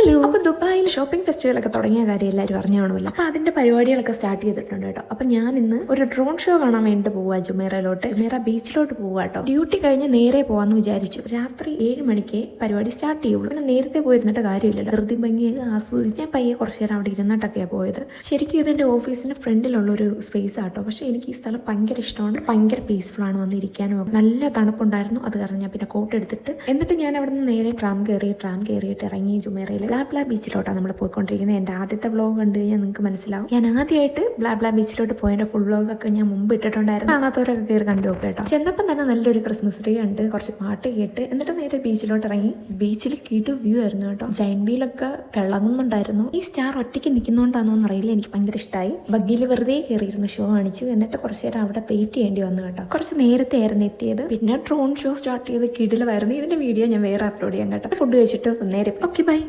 Hello. അപ്പോൾ ദുബായിൽ shopping ഫെസ്റ്റിവലൊക്കെ തുടങ്ങിയ കാര്യം എല്ലാവരും അറിഞ്ഞു കാണുമല്ലോ. അപ്പോൾ അതിന്റെ പരിപാടികളൊക്കെ സ്റ്റാർട്ട് ചെയ്തിട്ടുണ്ട് കേട്ടോ. അപ്പോൾ ഞാൻ ഇന്ന് ഒരു ഡ്രോൺ ഷോ കാണാൻ വേണ്ടി പോവുക ജുമേറയിലോട്ട്. ജുമേറ ബീച്ചിലോട്ട് പോവുക കേട്ടോ. ഡ്യൂട്ടി കഴിഞ്ഞ് നേരെ പോകാമെന്ന് വിചാരിച്ചു. രാത്രി 7 മണിക്ക് പരിപാടി സ്റ്റാർട്ട് ചെയ്യുള്ളൂ. പിന്നെ നേരത്തെ പോയിരുന്നിട്ട് കാര്യമില്ലല്ലോ. പ്രകൃതി ഭംഗിയൊക്കെ ആസ്വദിച്ച് ഞാൻ പയ്യെ കുറച്ച് നേരം അവിടെ ഇരുന്നിട്ടൊക്കെയാണ് പോയത്. ശരിക്കും ഇതെന്റെ ഓഫീസിന്റെ ഫ്രണ്ടിലുള്ള ഒരു സ്പേസ് ആട്ടോ. പക്ഷേ എനിക്ക് ഈ സ്ഥലം ഭയങ്കര ഇഷ്ടമാണ്. ഭയങ്കര പീസ്ഫുൾ ആണ്. വന്നിരിക്കാനും നല്ല തണുപ്പുണ്ടായിരുന്നു. അത് കാരണം ഞാൻ പിന്നെ കോട്ട് എടുത്തിട്ട് എന്നിട്ട് ഞാൻ അവിടെ നിന്ന് നേരെ ട്രാം കയറിയിട്ട് ഇറങ്ങി ജുമേറയിൽ ബ്ലാ ബീച്ചിലോട്ടാണ് നമ്മൾ പോയിക്കൊണ്ടിരിക്കുന്നത്. എൻ്റെ ആദ്യത്തെ വ്ളോഗ് കണ്ടു കഴിഞ്ഞാൽ നിങ്ങൾക്ക് മനസ്സിലാവും. ഞാൻ ആദ്യമായിട്ട് ബ്ലാ ബീച്ചിലോട്ട് പോയതിൻ്റെ ഫുൾ വ്ളോഗൊക്കെ ഞാൻ മുമ്പ് ഇട്ടിട്ടുണ്ടായിരുന്നു. കാണാത്തവരൊക്കെ കയറി കണ്ടു നോക്കുക കേട്ടോ. ചെന്നപ്പം തന്നെ നല്ലൊരു ക്രിസ്മസ് ട്രീ ഉണ്ട്. കുറച്ച് പാട്ട് കേട്ട് എന്നിട്ട് നേരെ ബീച്ചിലോട്ട് ഇറങ്ങി. ബീച്ചിൽ കിടു വ്യൂ ആയിരുന്നു കേട്ടോ. ജൈൻ വീലൊക്കെ തിളങ്ങുന്നുണ്ടായിരുന്നു. ഈ സ്റ്റാർ ഒറ്റയ്ക്ക് നിൽക്കുന്നോണ്ടാണോ എന്നറിയില്ല, എനിക്ക് ഭയങ്കര ഇഷ്ടമായി. ബഗ്ഗിയിൽ വെറുതെ കയറിയിരുന്ന് ഷോ കാണിച്ചു. എന്നിട്ട് കുറച്ച് നേരം അവിടെ വെയിറ്റ് ചെയ്യേണ്ടി വന്നു കേട്ടോ. കുറച്ച് നേരത്തെ ആയിരുന്നു എത്തിയത്. പിന്നെ ഡ്രോൺ ഷോ സ്റ്റാർട്ട് ചെയ്ത് കിടിലമായിരുന്നു. ഇതിന്റെ വീഡിയോ ഞാൻ വേറെ അപ്ലോഡ് ചെയ്യാൻ കേട്ടോ. ഫുഡ് കഴിച്ചിട്ട് നേരെ ഓക്കെ ബൈ.